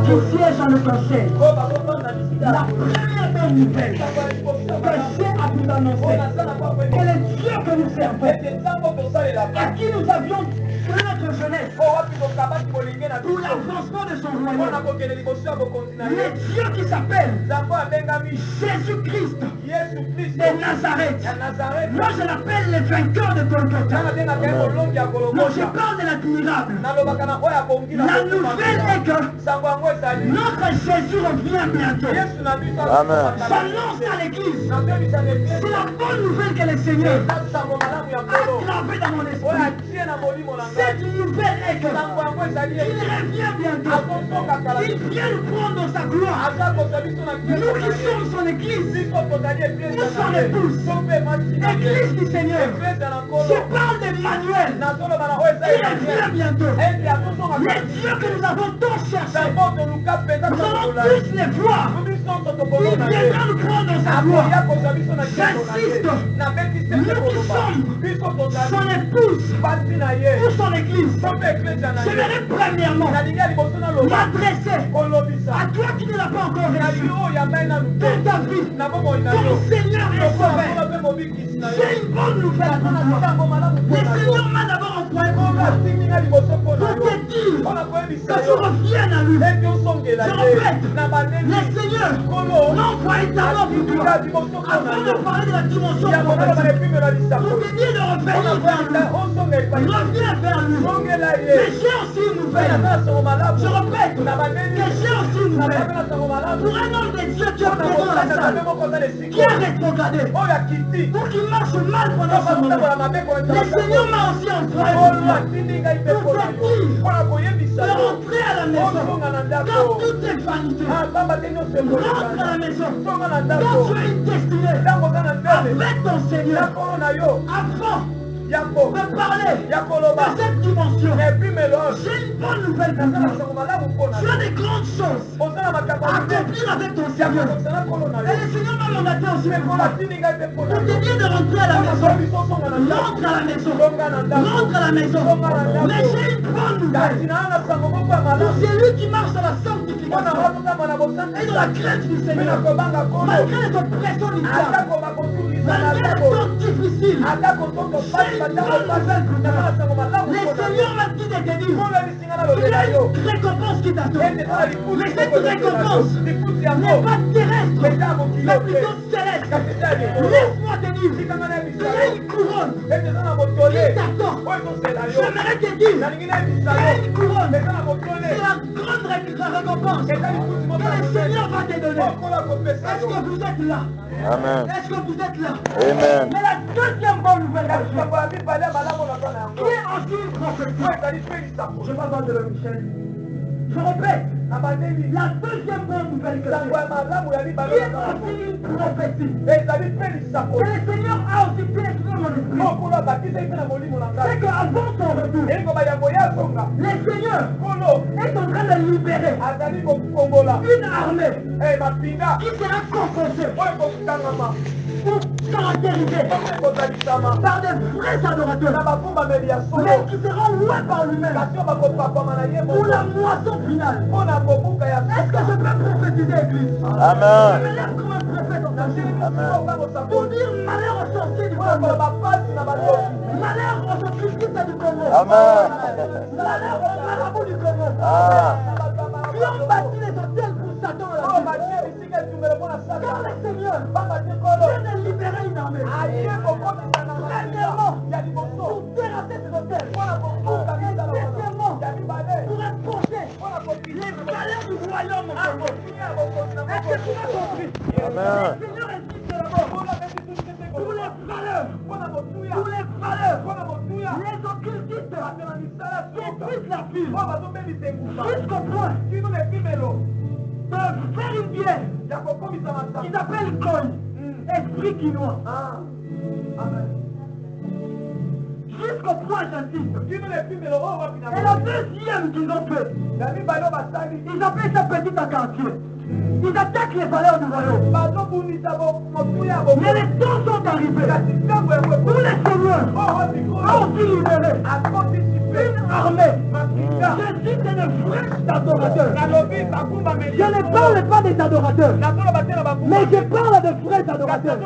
qui siègent dans le conseil. La première bonne nouvelle que j'ai à vous annoncer, que le Dieu que nous servons, à qui nous avions donné notre jeunesse pour l'avancement de son royaume, le Dieu qui s'appelle Jésus-Christ de Nazareth. Moi je l'appelle le vainqueur de Golgotha. Non, je parle de l'admirable. La nouvelle est que notre Jésus revient bientôt. J'annonce à l'église, c'est la bonne nouvelle que le Seigneur a gravée dans mon esprit. Cette nouvelle est que il revient bientôt. Il vient nous prendre dans sa gloire. Nous qui sommes son église, nous son épouse, église du Seigneur. Je parle d'Emmanuel. Il revient bientôt. Les dieux que nous avons tous cherchés, nous allons tous les voir. Il viendra nous prendre dans sa gloire. J'insiste, nous qui sommes son épouse ou son église, j'aimerais premièrement m'adresser à toi qui ne l'as pas encore reçu dans ta vie, ton Seigneur est sauveur. J'ai une bonne nouvelle pour toi. Le Seigneur m'a d'abord envoyé pour te dire que tu reviennes à lui. Je répète, le Seigneur m'a envoyé d'abord pour toi afin de parler de la dimension prophétique, pour te dire de revenir vers lui. Reviens vers lui. Mais j'ai aussi une nouvelle. Je répète que j'ai aussi une nouvelle. Pour un homme de Dieu qui est présent dans la salle, qui est rétrogradé, pour qu'il marche mal pendant ce moment, le Seigneur m'a aussi envoyé pour toi, pour te dire de rentrer à la maison, car tout est vanité. Rentre à la maison, car tu as une destinée avec ton Seigneur. Avant de parler de cette dimension, j'ai une bonne nouvelle pour toi. Tu as des grandes choses à accomplir avec ton Seigneur. Et le Seigneur m'a mandaté aussi pour toi, pour te dire de rentrer à la maison. Rentre à la maison. Rentre à la maison. Mais j'ai une bonne nouvelle pour celui qui marche dans la sanctification et dans la crainte du Seigneur. Malgré les oppressions du diable, malgré les temps difficiles, le Seigneur m'a dit de te dire qu'il y a une récompense qui t'attend. Mais cette récompense n'est pas terrestre, mais plutôt céleste. Laisse-moi te dire qu'il y a une couronne qui t'attend. J'aimerais te dire qu'il y a une couronne. C'est la grande récompense que le Seigneur va te donner. Est-ce que vous êtes là? Amen. Est-ce que vous êtes là? Amen. Mais la deuxième bonne nouvelle, qui est aussi une prophétie. Je vais parler de le Michel. Je répète, la deuxième bonne nouvelle que j'ai, qui est aussi une prophétie. Et le Seigneur a aussi fait écrire mon esprit. C'est qu'avant son retour, le Seigneur est en train de libérer une armée qui sera composée pour caractériser par des vrais adorateurs, mais qui seront loués par lui-même pour la moisson finale. Est-ce que je peux prophétiser, Église? Amen. Je me lève comme un prophète en tant que Amen. pour dire malheur aux sorciers du Congo, malheur aux occultistes du Congo, Amen. malheur aux marabouts du Congo, qui ont bâti les hôtels pour Satan. Car le Seigneur vient de libérer une armée. Premièrement, pour terrasser ces hôtels. Et deuxièmement, pour imposer les valeurs du royaume au Congo. Est-ce que tu m'as compris? Amen. Le Seigneur insiste d'abord pour les valeurs, les occultistes détruisent la ville jusqu'au point de faire une bière qu'ils appellent Koi, esprit quinois. Jusqu'au point, j'insiste. Et la deuxième qu'ils ont fait, ils appellent ça petit quartier. Ils attaquent les valeurs du royaume. Mais les temps sont arrivés où les seigneurs ont aussi libéré une armée. Je suis des vrais adorateurs. Je ne parle pas des adorateurs, mais je parle de vrais adorateurs.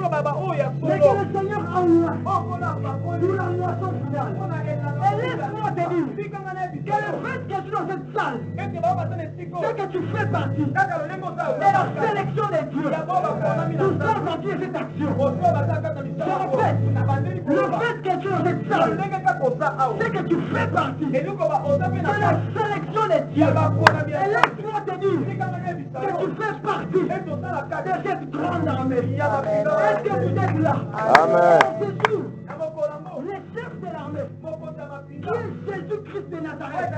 Mais que le Seigneur envoie pour la moisson finale. Et laisse-moi te dire que le fait que tu es dans cette salle, c'est que tu fais partie de la sélection des dieux. Tout ça quand tu es cette action. Je répète, le fait que tu es dans cette salle, c'est que tu fais partie de la sélection des dieux. Et laisse-moi te dire que tu fais partie de cette grande armée. Est-ce que vous êtes là? Amen. C'est sûr. Le chef de l'armée, qui est Jésus-Christ de Nazareth,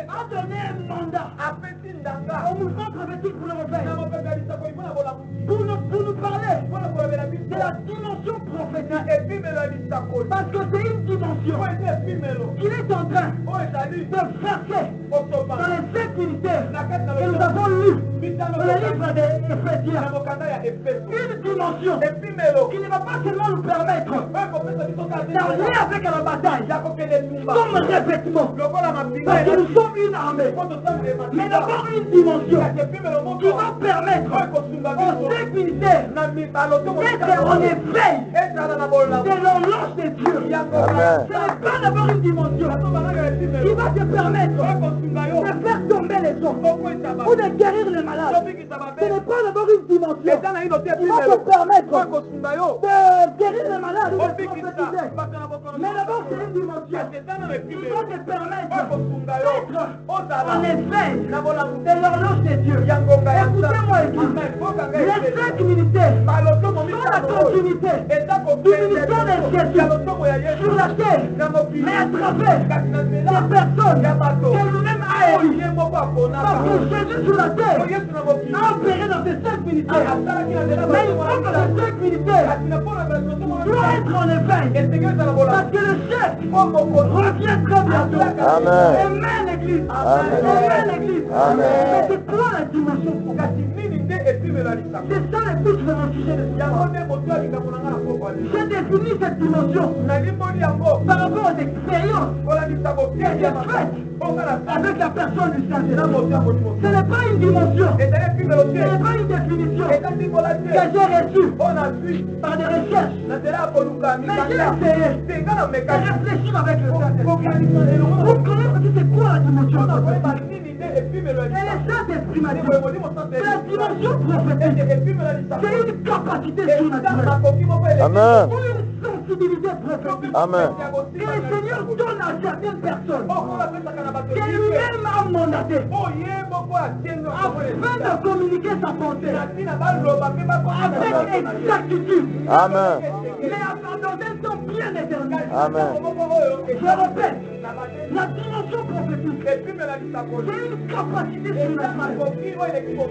a donné un mandat au mouvement prophétique pour le réveil, pour nous parler de la dimension prophétique. Parce que c'est une dimension qu'il est en train de verser dans les 7 ministères que nous avons lus dans le livre des Éphésiens. Une dimension qui ne va pas seulement nous permettre d'armer avec la bataille comme revêtement, parce que nous sommes une armée, mais d'abord une dimension qui va permettre aux 5 militaires d'être en éveil de l'horloge de Dieu. Ce n'est pas d'abord une dimension qui va te permettre de faire tomber les hommes ou de guérir les malades. Ce n'est pas d'abord une dimension qui va te permettre de guérir les malades ou de prophétiser. Mais d'abord c'est une dimension qui va te permettre d'être en éveil de l'horloge de Dieu. Écoutez-moi église, les 5 militaires sont la continuité du ministère de Jésus sur la terre, mais à travers des personnes que lui-même a élues. Parce que Jésus sur la terre a opéré dans ces 5 militaires. Mais il faut que les 5 militaires doivent être en éveil. Parce que le chef revient très bientôt. Amen l'église. Amen l'église. Mais c'est quoi la dimension prophétique? C'est ça le but de mon sujet de ce soir. J'ai défini cette dimension par rapport aux expériences que j'ai faites avec la personne du Saint-Esprit. Ce n'est pas une dimension, ce n'est pas une définition que j'ai reçue par des recherches. Mais j'ai essayé de réfléchir avec le Saint-Esprit pour connaître c'est quoi la dimension prophétique. Et le Saint-Esprit m'a dit, c'est la dimension prophétique, c'est une capacité surnaturelle, Amen. ou une sensibilité prophétique que le Seigneur donne à certaines personnes, que lui-même a mandaté, afin de communiquer sa pensée avec exactitude, Amen. mais dans un temps bien déterminé. Amen. Je répète, la dimension prophétique, c'est une capacité surnaturelle.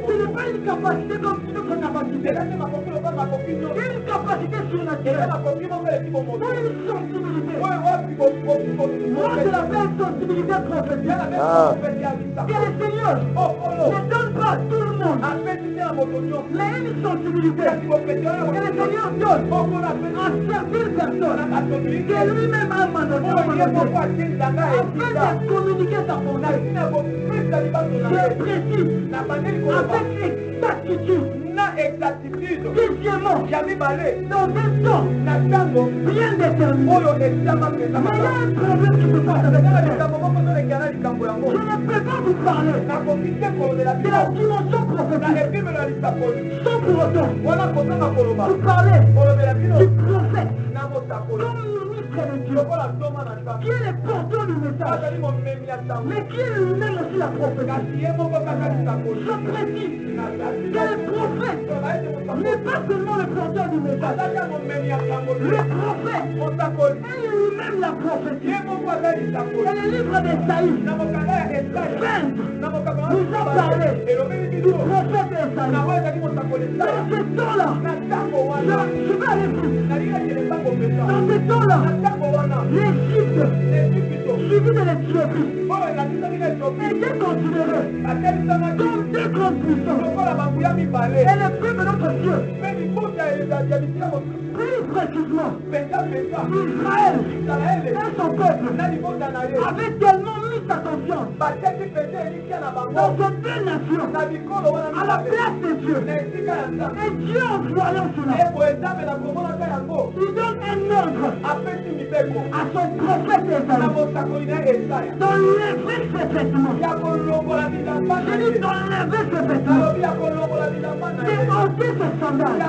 Ce n'est pas une capacité comme une autre capacité. C'est une capacité surnaturelle. Pas une sensibilité. Moi, je l'appelle sensibilité prophétique. Que le Seigneur ne donne pas à tout le monde, mais une sensibilité que le Seigneur donne à certaines personnes que lui-même a mandaté afin de communiquer sa pensée. Je précise avec exactitude. Deuxièmement, dans un temps bien déterminé, mais il y a un problème qui se passe avec ça. Je ne peux pas vous parler de la dimension prophétique sans pour autant vous parler du prophète comme ministre de Dieu, qui est le porteur du message, mais qui est lui-même aussi la prophétie. Je précise que le prophète n'est pas seulement le porteur du message. Le prophète est lui-même la prophétie. Et le livre d'Esaïe 20 nous a parlé du prophète Esaïe. Dans ce temps-là, je vais aller vite. Dans ce temps-là, l'Égypte suivi de l'Éthiopie, était considéré comme deux grandes puissances. Et le peuple de notre Dieu, plus précisément, Israël et son peuple avaient tellement mis sa confiance dans ces deux nations à la place de Dieu. Et Dieu, en voyant cela, il donne un ordre à son prophète Esaïe d'enlever ses vêtements. Je dis d'enlever ses vêtements, d'éventer ses sandales.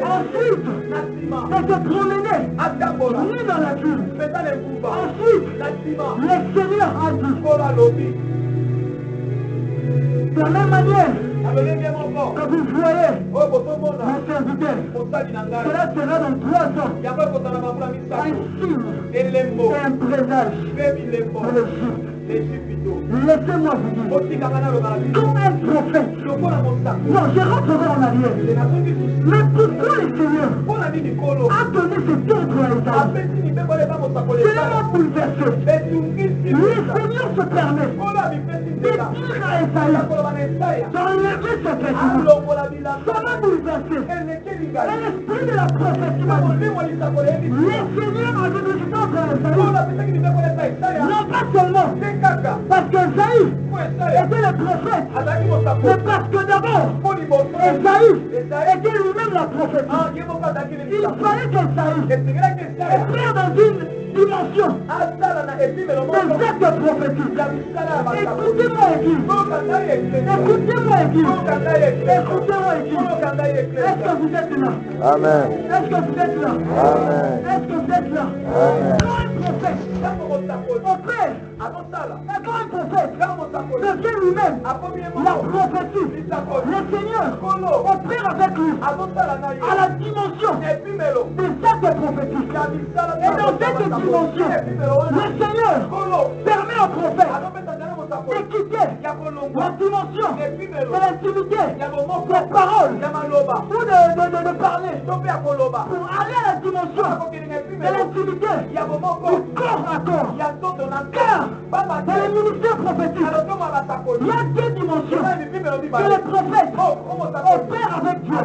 Ensuite, de se promener ni dans la ville. Ensuite, le Seigneur a dit, de la même manière que vous voyez mon serviteur, cela sera dans 3 ans un signe et un présage de l'Égypte. Laissez-moi vous dire, comme un prophète, non, je rentrerai en arrière. Mais pourquoi le Seigneur a donné cet ordre à Esaïe? Cela m'a bouleversé. Le Seigneur se permet de dire à Esaïe d'enlever ses vêtements. Ça m'a bouleversé. Et l'esprit de la prophétie m'a dit, le Seigneur avait donné cet ordre à Esaïe. Non pas seulement parce qu'Esaïe était le prophète, mais parce que d'abord, Esaïe était lui-même la prophétie. Il fallait qu'Esaïe entre dans une dimension des actes prophétiques. Écoutez-moi, Église. Écoutez-moi, Église. Écoutez-moi, Église. Est-ce que vous êtes là? Amen. Est-ce que vous êtes là? Amen. Est-ce que vous êtes là? Amen. Quand un prophète opère, quand un prophète devient lui-même la prophétie, le Seigneur opère avec lui à la dimension des actes prophétiques. Et dans cette dimension, le Seigneur permet au prophète de quitter la dimension de l'intimité, des paroles, ou de parler, pour aller à la dimension de l'intimité, du corps à corps. Car dans le ministère prophétique, il y a 2 dimensions que les prophètes opèrent avec Dieu.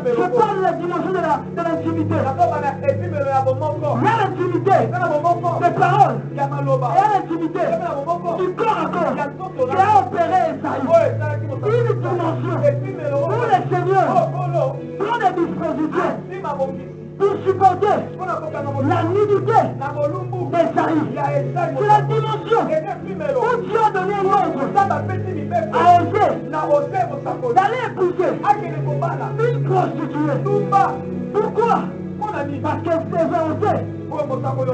Je parle de la dimension de l'intimité. Il y a l'intimité des paroles, et il y a l'intimité du corps à corps qui a opéré Esaïe. Une dimension où le Seigneur prend des dispositions pour supporter la nudité d'Esaïe. C'est la dimension où Dieu a donné l'ordre à Osée d'aller épouser une prostituée. Pourquoi? Parce que c'est Osée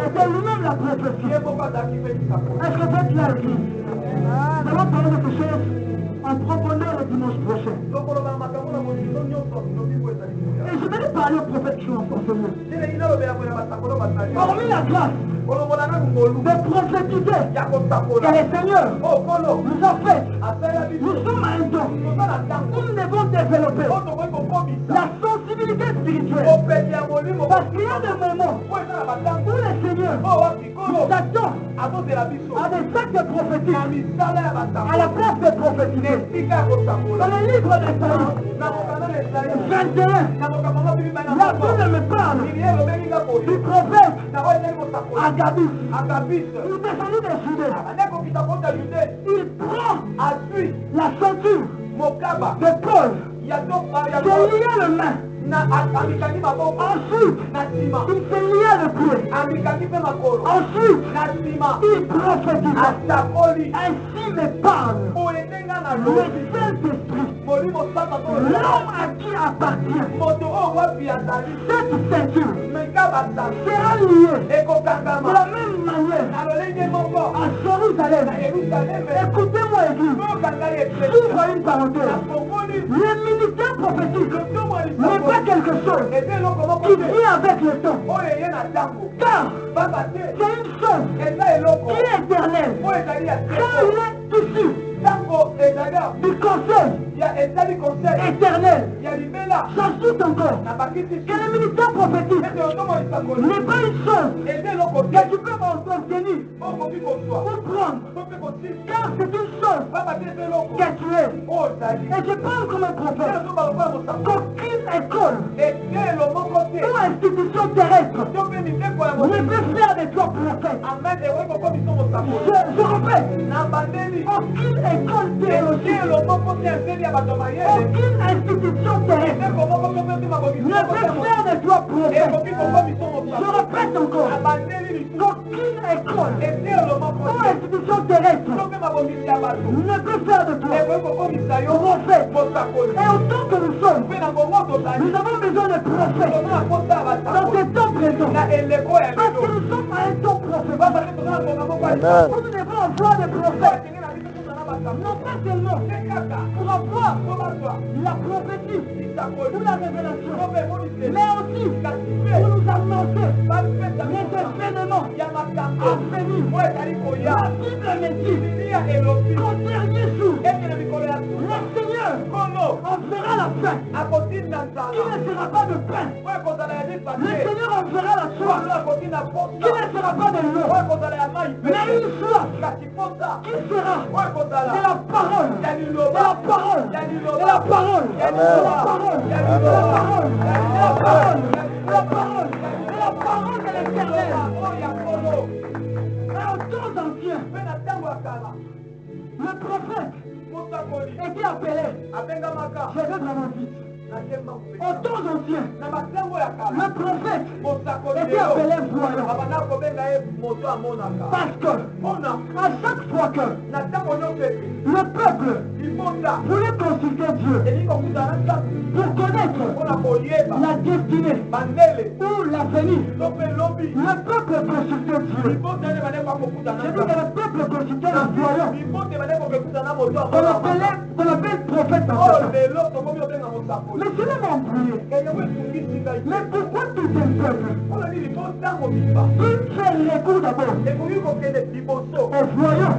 était lui-même la prophétie. Est-ce que vous êtes là, Église? Nous allons parler de ces choses en profondeur le dimanche prochain. Et je vais parler au prophète qui ont enseigné. Hormis la grâce de prophétiser que le Seigneur nous a fait, nous sommes à un temps où nous devons développer la sensibilité spirituelle. Parce qu'il y a des moments où le Seigneur nous attend à des actes prophétiques à la place des prophéties. Dans le livre d'Esaïe 21, la Bible me parle du prophète Agabus. Il descendit de Judée. Il prend la ceinture de Paul. Se lia le main. Ensuite, il se lia le pied. Ensuite, il prophétisa. Ainsi me parle le Saint-Esprit. L'homme à qui appartient cette ceinture sera lié de la même manière à Jérusalem. Écoutez-moi, Église. J'ouvre une parenthèse. Le ministère prophétique n'est pas quelque chose qui vient avec le temps. Car c'est une chose qui est éternelle. Quand il est issu du conseil éternel, J'ajoute encore que le ministère prophétique n'est pas une chose que tu peux obtenir ou prendre, car c'est une chose que tu es. Et je parle comme un prophète qu'aucune école ou institution terrestre ne peut faire de toi prophète. Je répète, aucune école théologique, aucune institution terrestre ne peut faire de toi prophète. Je répète encore, qu'aucune école ou institution terrestre ne peut faire de toi prophète. Et autant que nous sommes, nous avons besoin de prophètes dans ces temps présents. Parce que nous sommes à un temps prophétique. Nous devons avoir des prophètes. Non pas seulement pour avoir la prophétie ou la révélation, mais aussi pour nous annoncer les événements à venir. La Bible me dit qu'au dernier jour, le Seigneur enverra la faim. Il ne sera pas de pain. Le Seigneur enverra la soif. Il ne sera pas de l'eau, mais une soif qui sera de la parole, de la parole, de la parole, de la parole, de la parole, de la parole, de la parole, de la parole de l'Éternel. Et au temps ancien, le prophète était appelé. Je vais vraiment vite. Au temps ancien, le prophète était appelé voyant. Parce que à chaque fois que le peuple voulait consulter Dieu pour connaître la destinée ou l'avenir, le peuple consultait Dieu. Je dis que le peuple consultait le voyant. On l'appelle prophète encore. Mais cela m'a embrouillé. Mais pourquoi tout un peuple il fait recours d'abord au voyant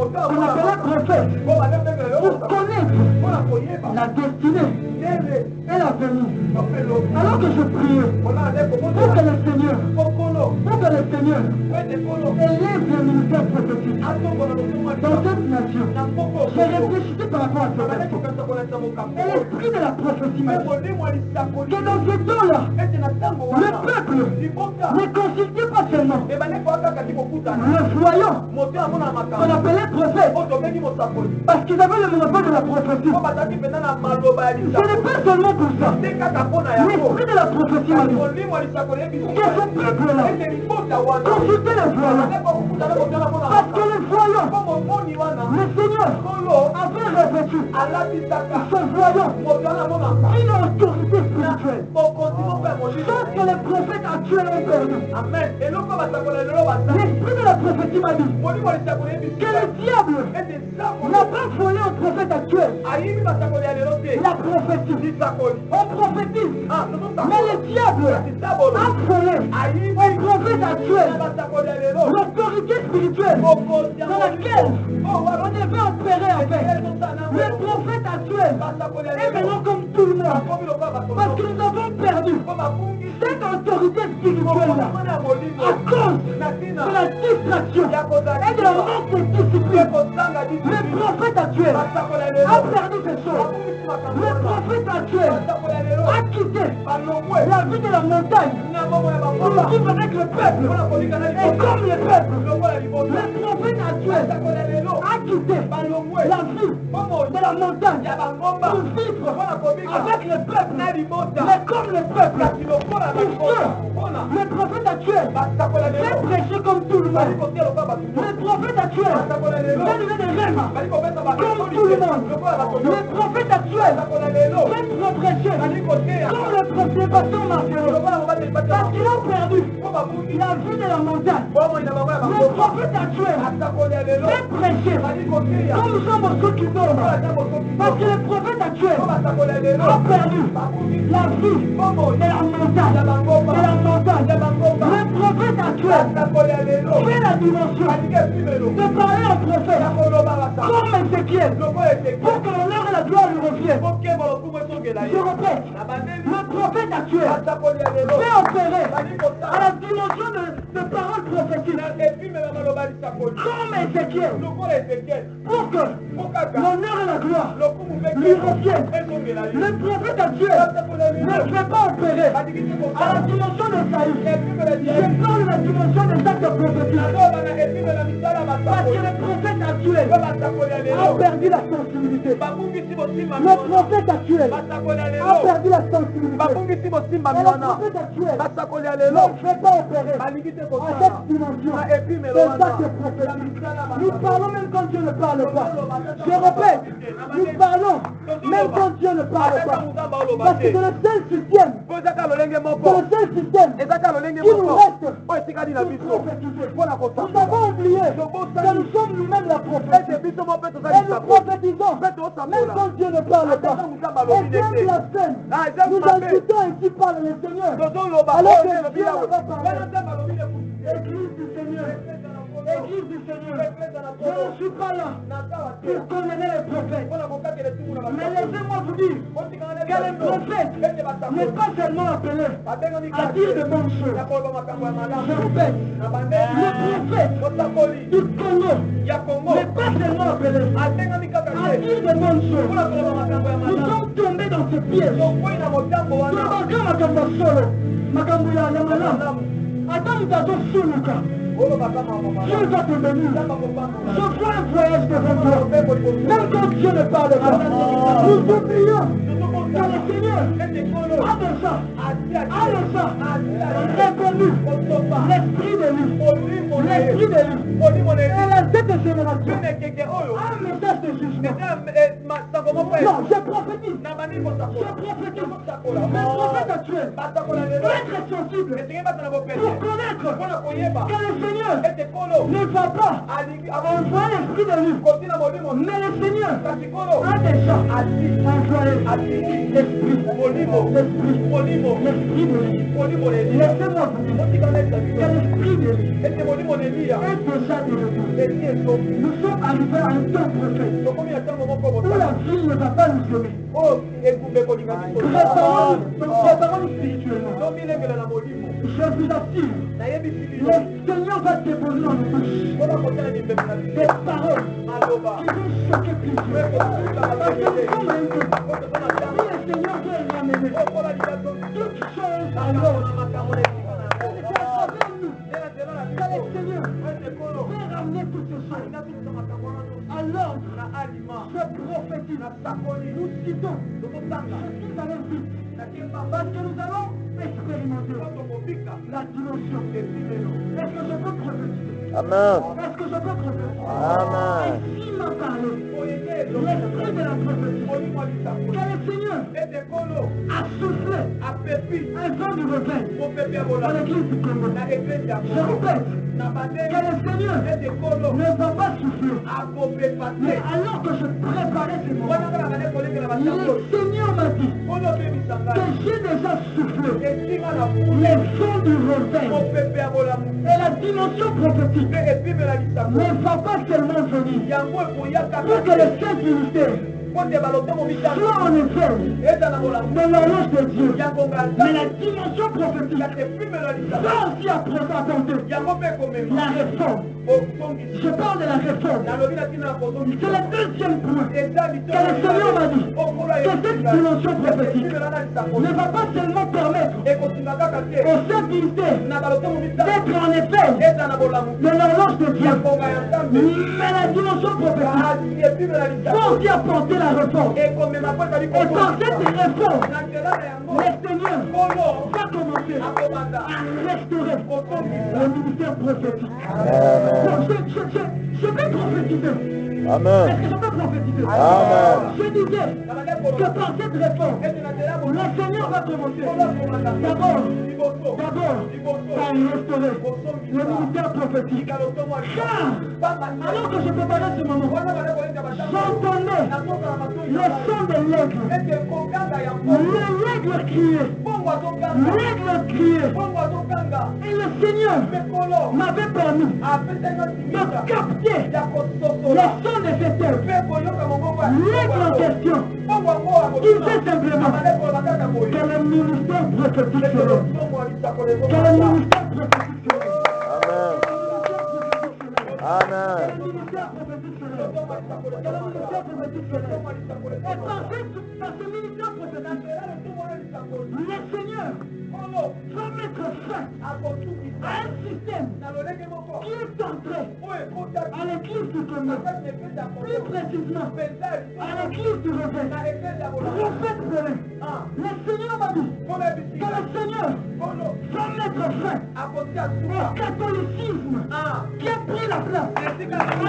qu'on appelait prophète pour connaître la destinée et l'avenir. Alors que je priais pour que le Seigneur élève le ministère prophétique dans cette nation, j'ai réfléchi par rapport à ce verset. Et l'esprit de la prophétie m'a dit que dans ce temps-là, le peuple ne consultait pas seulement le voyant qu'on appelait prophète, parce qu'ils avaient le monopole de la prophétie. Ce n'est pas seulement pour ça. L'esprit de la prophétie m'a dit que ce peuple-là consultait le voyant, parce que le voyant, le Seigneur avait revêtu ce voyant une autorité spirituelle, chose que les prophètes actuels ont perdu. L'esprit de la prophétie m'a dit que le diable n'a pas volé au prophète actuel la prophétie. On prophétise, mais le diable a volé au prophète actuel l'autorité spirituelle dans laquelle on devait opérer avec. Le prophète actuel est maintenant comme tout le monde, parce que nous avons perdu cette autorité spirituelle-là à cause de la distraction et de la manque de discipline. Le prophète actuel a perdu ces choses. Le prophète actuel a quitté la vie de la montagne pour vivre avec le peuple et comme le peuple. Le prophète actuel a quitté la vie de la montagne pour vivre avec le peuple, mais comme le peuple. Pour que le prophète actuel fait prêcher comme tout le monde. Le prophète actuel fait donner des rêves comme tout le monde. Le prophète actuel fait prêcher comme le prophète pasteur Marcelo, parce qu'il a perdu la vie de la montagne. Le prophète actuel fait prêcher comme Jean-Bosco Kidoma, parce que le prophète actuel a perdu la vie de la montagne. Le prophète actuel fait la dimension de parler au prophète comme Ézéchiel pour que l'on leur et la gloire lui revient. Je répète, le prophète actuel fait opérer à la dimension de paroles prophétiques comme Ézéchiel pour que l'honneur et la gloire lui reviennent. Le prophète actuel ne fait pas opérer à la dimension de Saïd. Je parle de la dimension des actes prophétiques. Parce que le prophète actuel a perdu la sensibilité. Le prophète actuel a perdu la sensibilité. Et le prophète actuel ne fait pas opérer à cette dimension des actes prophétiques. Nous parlons même quand Dieu ne parle pas. Je répète, nous parlons même quand Dieu ne parle pas. Parce que c'est le seul système qui nous reste pour prophétiser. Nous avons oublié que nous sommes nous-mêmes la prophétie. Et nous prophétisons même quand Dieu ne parle pas. Et c'est un blasphème. Nous insultons ici par le Seigneur. Alors que Dieu n'a pas parlé. Église du Seigneur. Église du Seigneur. Je ne suis pas là pour condamner les prophètes. Mais laissez-moi vous dire que les prophètes n'est pas seulement appelé à dire de bonnes choses. Je répète, le prophète du Congo n'est pas seulement appelé à dire de bonnes choses. Nous sommes tombés dans ce piège. Attends, nous avons sous-luka. Dieu va te bénir. Je vois un voyage devant toi. Même quand Dieu ne parle pas, nous oublions que le Seigneur a déjà répondu l'esprit de lui. Et cette génération a un message de jugement. Non, je prophétise. Le prophète actuel doit être sensible pour connaître que le Seigneur ne va pas envoyer l'esprit de lui. Mais le Seigneur a déjà envoyé l'esprit de lui. Laissez-moi vous dire que l'esprit de lui est déjà de retour. Nous sommes arrivés à un temps prophète où la vie ne va pas nous aimer. Préparons-nous spirituellement. Je vous assure, le Seigneur va déposer dans nos bouches des paroles qui vont choquer plusieurs. Parce que nous sommes si le Seigneur veut ramener toutes choses à l'ordre, c'est à travers nous que le Seigneur veut ramener toutes ces choses à l'ordre. Je prophétise, nous citons, je suis allé vite, parce que nous allons expérimenter la dimension. Est-ce que je peux prophétiser? Amen. Est-ce que je peux prophétiser? Amen. Et s'il m'a parlé, l'esprit de la prophétie, que le Seigneur a soufflé un vent de réveil dans l'église du Congo. Je répète, que le Seigneur ne va pas souffler. Mais alors que je préparais ce moment, le Seigneur m'a dit que j'ai déjà soufflé les vents du réveil. Et la dimension prophétique ne va pas seulement venir pour que le Saint-Ministère soit en éveil de l'horloge de Dieu. Mais la dimension prophétique va aussi apporter la réforme. Je parle de la réforme. C'est le deuxième point que le Seigneur m'a dit. Que cette dimension prophétique ne va pas seulement permettre au Saint-Ministère d'être en éveil de l'horloge de Dieu. Mais la dimension prophétique va aussi apporter la réforme. Et par cette réforme, le Seigneur va commencer à restaurer le ministère prophétique. Je vais prophétiser. Amen. Est-ce que je peux prophétiser? Amen. Je disais que par cette réforme, le Seigneur va commencer d'abord par restaurer le ministère prophétique. Car, alors que je préparais ce moment, j'entendais le son de l'aigle. L'aigle criait. L'aigle criait. Et le Seigneur m'avait permis de capter le son de cet aigle. L'aigle en question disait simplement que le ministère prophétique serait. Que le ministère prophétique serait. Amen. Que le ministère prophétique serait. Que le ministère prophétique serait. Et par ce ministère prophétique, le Seigneur va mettre fin à un système qui est entré à l'église du commun, plus précisément à l'église du réveil. Prophète Belé, le Seigneur m'a dit que le Seigneur va mettre fin au catholicisme qui a pris la place à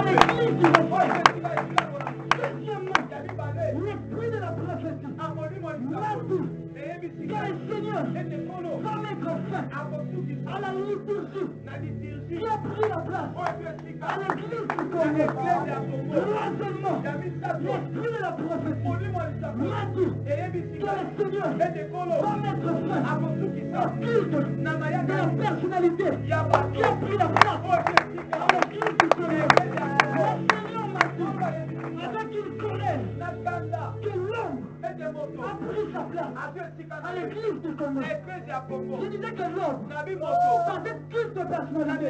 l'église du réveil. Deuxièmement, l'esprit de la prophétie m'a dit que le Seigneur va mettre fin à la liturgie qui a pris la place à l'église du Congo. Troisièmement, l'esprit de la prophétie m'a dit que le Seigneur va mettre fin au culte de la personnalité qui a pris la place à l'église du Congo. Le Seigneur m'a dit avec une colère que l'homme a pris sa place à l'église du Congo. Je disais que l'homme, par cette culte de personnalité,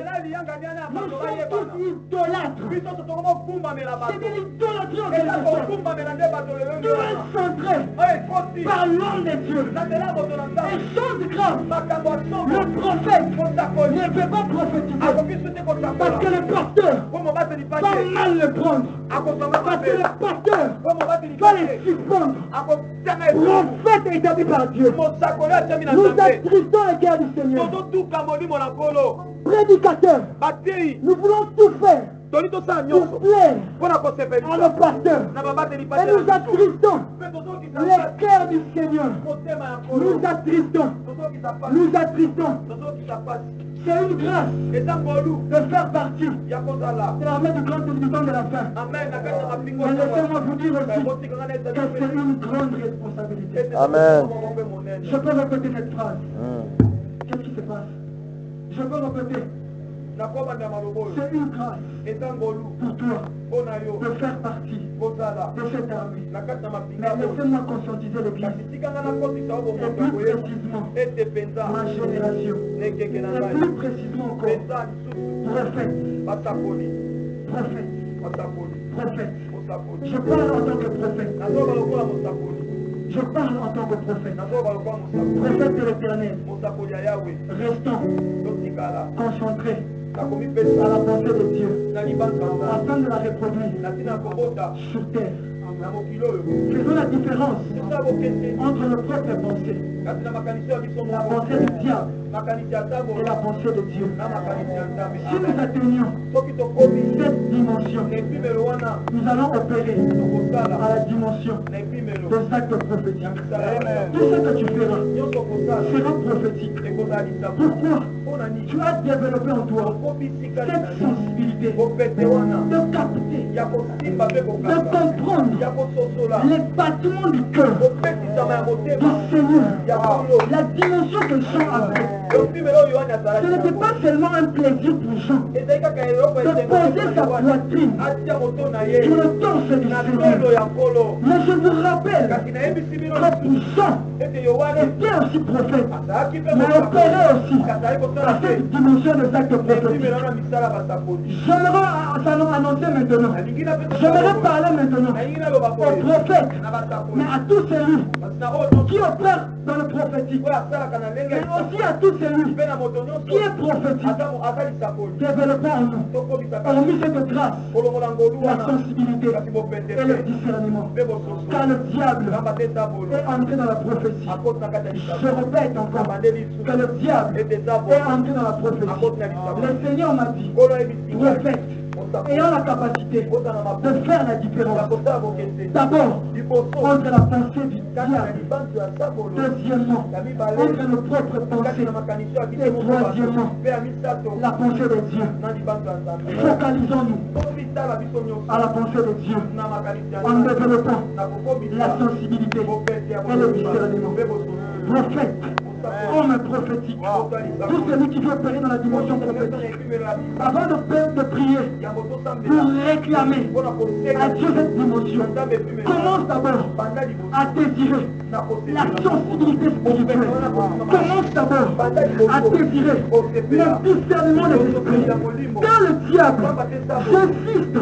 nous sommes tous idolâtres. C'est de l'idolâtrie en quelque sorte. Tout est centré par l'homme de Dieu. Et chose grave, le prophète ne peut pas prophétiser parce que le pasteur va mal le prendre. Parce que le pasteur va les suspendre. Prophète établi par Dieu. Nous attristons le cœur du Seigneur. Prédicateurs, nous voulons tout faire pour plaire à nos pasteurs. Et nous attristons le cœur du Seigneur. Nous attristons. Nous attristons. C'est une grâce de faire partie de l'armée du grand télévision de la fin. Mais laissez-moi vous dire aussi que c'est une grande responsabilité. Amen. Je peux répéter cette phrase. Qu'est-ce qui se passe? Je peux répéter. C'est une grâce pour toi de faire partie de cette armée. Mais laissez-moi conscientiser l'Église. Et plus précisément, ma génération. Et plus précisément encore, prophète. Je parle en tant que prophète. Je parle en tant que prophète. Prophète de l'Éternel. Restons concentrés à la pensée de Dieu afin de la reproduire sur terre. Faisons la différence entre nos propres pensées, la pensée du diable et la pensée de Dieu. Si nous atteignons cette dimension, nous allons opérer à la dimension des actes prophétiques. Tout ce que tu feras sera prophétique. Pourquoi? Tu as développé en toi cette sensibilité de capter, de comprendre les battements du cœur du Seigneur, la dimension que Jean avait. Ce n'était pas seulement un plaisir pour Jean de poser sa poitrine sur le torse du Seigneur. Mais je vous rappelle que pour Jean était aussi prophète, mais opérait aussi à cette dimension des actes prophétiques. J'aimerais annoncer maintenant, j'aimerais parler maintenant aux prophètes, mais à tous celui qui opère dans le prophétique, mais aussi à tous celui qui est prophétique. Développons en nous, hormis cette grâce, la sensibilité et le discernement, car le diable est entré dans la prophétie. Je répète encore que le diable est entré dans la prophétie. Le Seigneur m'a dit, prophète, ayant la capacité de faire la différence. D'abord, entre la pensée du diable. Deuxièmement, entre nos propres pensées. Et troisièmement, la pensée de Dieu. Focalisons-nous à la pensée de Dieu en développant la sensibilité et le discernement. Prophète, homme prophétique, tout celui qui veut opérer dans la dimension prophétique, avant de prier pour réclamer à Dieu cette dimension, commence d'abord à désirer la sensibilité spirituelle. Commence d'abord à désirer le discernement des esprits. Quand le diable, j'insiste,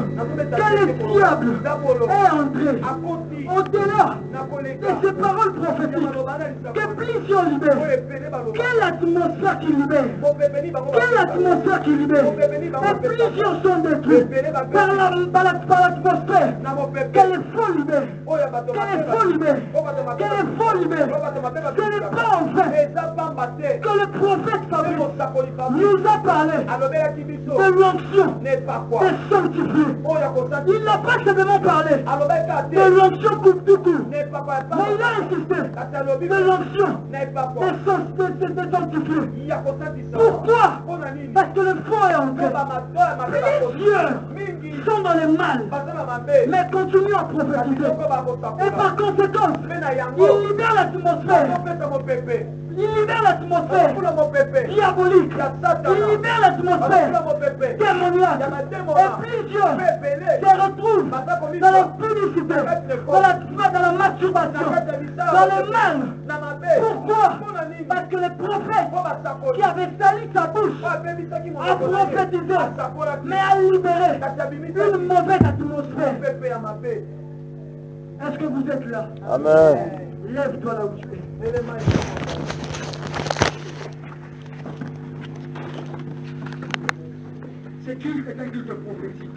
quand le diable est entré au-delà de ces paroles prophétiques, que plusieurs libèrent, quelle atmosphère qui libère, quelle atmosphère qui libère, et plusieurs sont détruits par l'atmosphère, qu'elle est folle libère, qu'elle est folle libère, qu'elle est folle libère. Ce n'est pas en fait que le prophète Fabrice nous a parlé de l'onction des sanctifiés. Il n'a pas simplement parlé de l'onction tout court, mais il a insisté de l'onction des sanctifiés. Pourquoi? Parce que le faux est entré. Plusieurs sont dans les mal, mais continuent à prophétiser. Et par conséquent, il libère l'atmosphère. Il libère l'atmosphère diabolique. Il libère l'atmosphère démoniaque. Et plusieurs se retrouvent dans la publicité, dans la masturbation, dans le mal. Pourquoi? Parce que le prophète qui avait sali sa bouche a prophétisé, mais a libéré une mauvaise atmosphère. Est-ce que vous êtes là? Amen. Lève-toi là où tu es. C'est un culte prophétique.